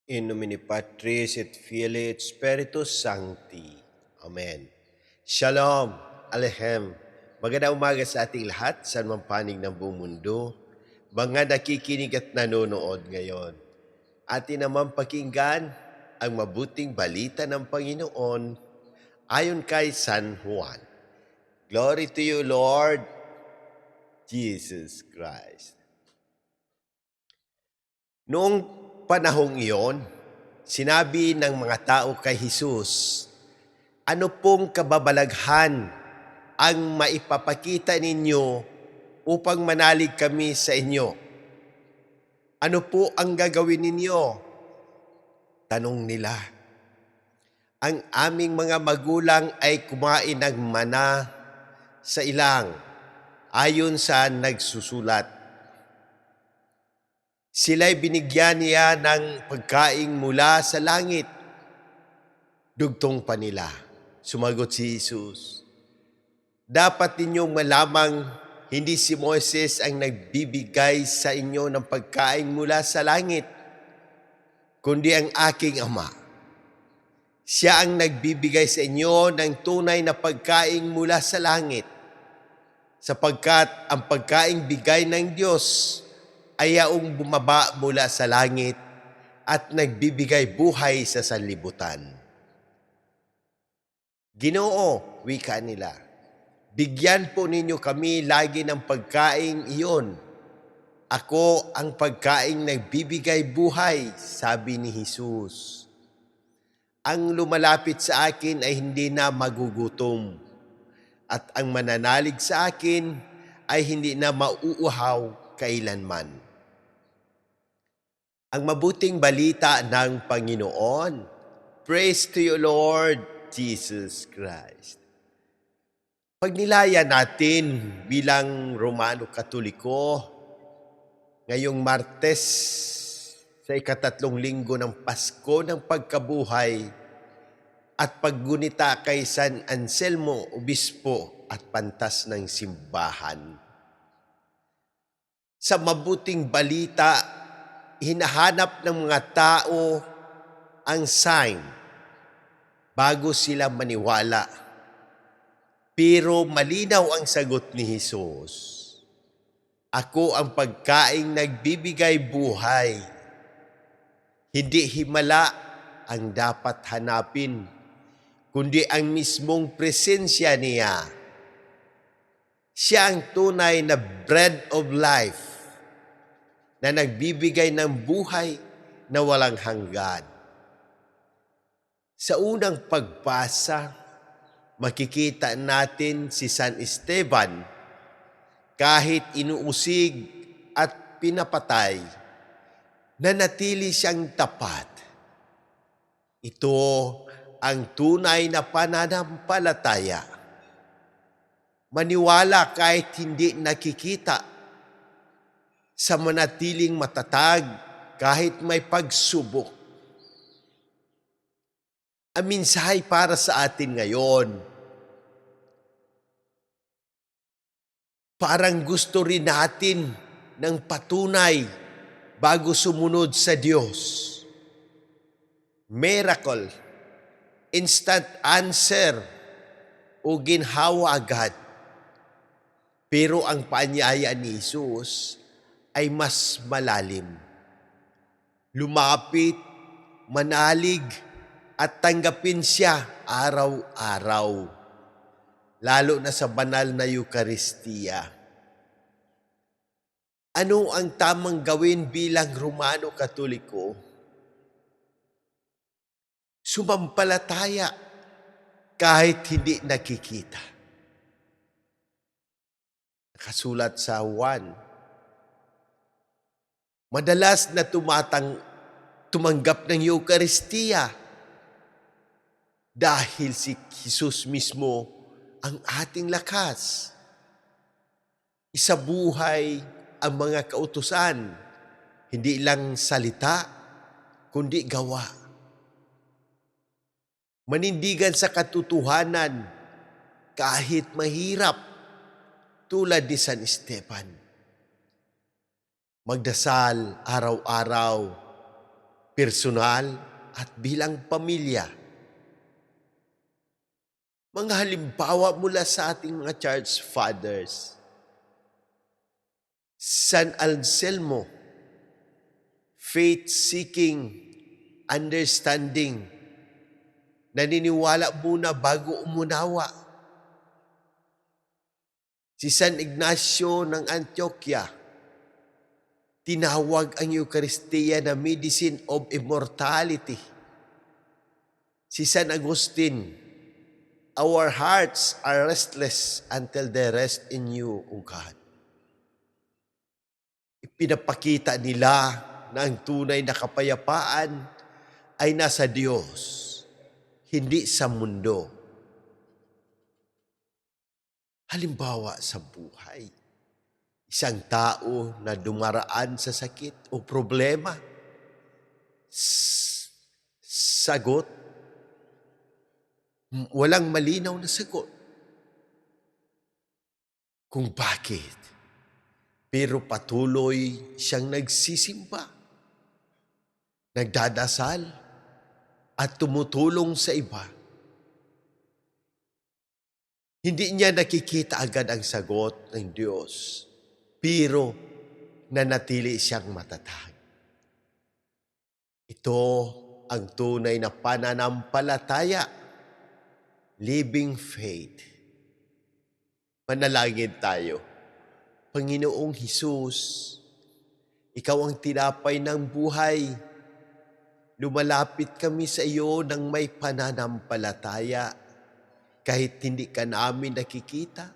In nomine Patris et Filii et Spiritus Sancti. Amen. Shalom, Alehem. Magandang umaga sa ating lahat, sa anumang panig ng buong mundo. Mga nakikinig at nanonood ngayon. Atin naman pakinggan ang mabuting balita ng Panginoon ayon kay San Juan. Glory to you, Lord Jesus Christ. Noong panahong iyon, sinabi ng mga tao kay Jesus, "Ano pong kababalaghan ang maipapakita ninyo upang manalig kami sa inyo? Ano po ang gagawin ninyo?" Tanong nila. "Ang aming mga magulang ay kumain ng mana sa ilang, ayon sa nagsusulat. Sila'y binigyan niya ng pagkain mula sa langit." Dugtong pa nila. Sumagot si Jesus, "Dapat ninyong malamang hindi si Moises ang nagbibigay sa inyo ng pagkain mula sa langit, kundi ang aking Ama. Siya ang nagbibigay sa inyo ng tunay na pagkain mula sa langit, sapagkat ang pagkaing bigay ng Diyos ay yaong bumaba mula sa langit at nagbibigay buhay sa sanlibutan." "Ginoo," wika nila, "bigyan po ninyo kami lagi ng pagkain iyon." "Ako ang pagkaing nagbibigay buhay," sabi ni Jesus. "Ang lumalapit sa akin ay hindi na magugutom, at ang mananalig sa akin ay hindi na mauuhaw kailanman." Ang mabuting balita ng Panginoon. Praise to you, Lord Jesus Christ. Pagnilaya natin bilang Romano Katoliko, ngayong Martes sa ika-3 linggo ng Pasko ng Pagkabuhay at paggunita kay San Anselmo, Obispo at Pantas ng Simbahan. Sa mabuting balita, hinahanap ng mga tao ang sign bago sila maniwala. Pero malinaw ang sagot ni Jesus, "Ako ang pagkaing nagbibigay buhay." Hindi himala ang dapat hanapin, kundi ang mismong presensya niya. Siya ang tunay na bread of life na nagbibigay ng buhay na walang hanggan. Sa unang pagbasa, makikita natin si San Esteban kahit inuusig at pinapatay, nanatili siyang tapat. Ito ang tunay na pananampalataya. Maniwala kahit hindi nakikita, sa manatiling matatag kahit may pagsubok. Ang mensahe para sa atin ngayon, parang gusto rin natin ng patunay bago sumunod sa Diyos. Miracle, instant answer, o ginhawa agad. Pero ang paanyaya ni Jesus ay mas malalim. Lumapit, manalig, at tanggapin siya araw-araw, lalo na sa banal na Eucharistia. Ano ang tamang gawin bilang Romano Katoliko? Sumampalataya kahit hindi nakikita. Nakasulat sa Juan, madalas na tumanggap ng Eucharistia dahil si Jesus mismo ang ating lakas. Isabuhay ang mga kautusan, hindi lang salita, kundi gawa. Manindigan sa katotohanan kahit mahirap, tulad ni San Esteban. Magdasal araw-araw, personal at bilang pamilya. Mga halimbawa mula sa ating mga church fathers. San Anselmo, faith-seeking, understanding, naniniwala muna bago umunawa. Si San Ignacio ng Antioquia, tinawag ang Eucharistia na medicine of immortality. Si San Agustin, our hearts are restless until they rest in you, O God. Ipinapakita nila na ang tunay na kapayapaan ay nasa Diyos, hindi sa mundo. Halimbawa sa buhay, isang tao na dumaraan sa sakit o problema, sagot, walang malinaw na sagot kung bakit. Pero patuloy siyang nagsisimba, nagdadasal, at tumutulong sa iba. Hindi niya nakikita agad ang sagot ng Diyos, pero nanatili siyang matatag. Ito ang tunay na pananampalataya, living faith. Manalangin tayo. Panginoong Hesus, Ikaw ang tinapay ng buhay. Lumalapit kami sa iyo ng may pananampalataya kahit hindi ka namin nakikita.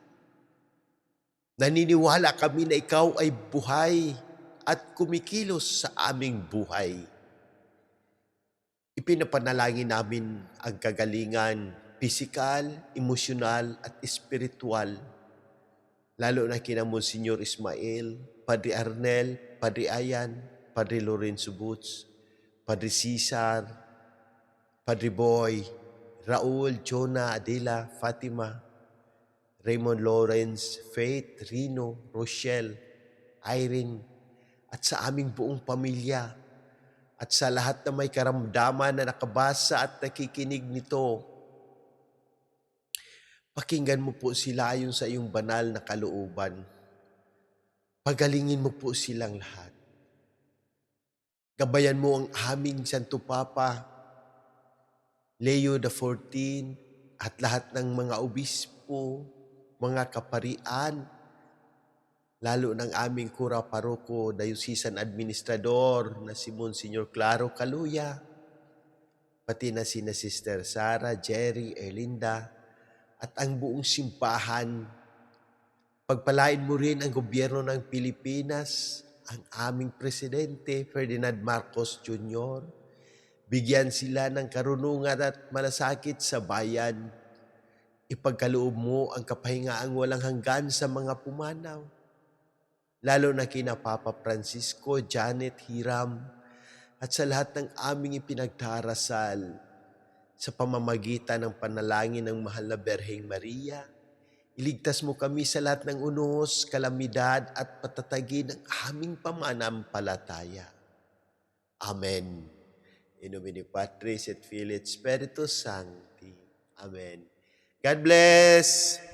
Naniniwala kami na ikaw ay buhay at kumikilos sa aming buhay. Ipinapanalangin namin ang kagalingan, pisikal, emosyonal at espiritual, lalo na kina Monsignor Ismael, Padre Arnel, Padre Ayan, Padre Lorenzo Boots, Padre Cesar, Padre Boy, Raul, Jonah, Adela, Fatima, Raymond Lawrence, Faith, Rino, Rochelle, Irene, at sa aming buong pamilya, at sa lahat na may karamdaman na nakabasa at nakikinig nito. Pakinggan mo po sila ayon sa iyong banal na kalooban. Pagalingin mo po silang lahat. Gabayan mo ang aming Santo Papa, Leo XIV, at lahat ng mga obispo, mga kaparian, lalo ng aming kura paroko, diocesan administrador na si Monsignor Claro Caluya, pati na sina Sister Sara, Jerry, Erlinda, at ang buong simbahan. Pagpalain mo rin ang gobyerno ng Pilipinas, ang aming Presidente Ferdinand Marcos Jr. Bigyan sila ng karunungan at malasakit sa bayan. Ipagkaloob mo ang kapahingaang walang hanggan sa mga pumanaw, lalo na kina Papa Francisco, Janet, Hiram, at sa lahat ng aming ipinagdarasal sa pamamagitan ng panalangin ng mahal na Berheng Maria. Iligtas mo kami sa lahat ng unos, kalamidad at patatagin ng aming pananampalataya. Amen. In nomine Patris et Filii et Spiritus Sancti. Amen. God bless!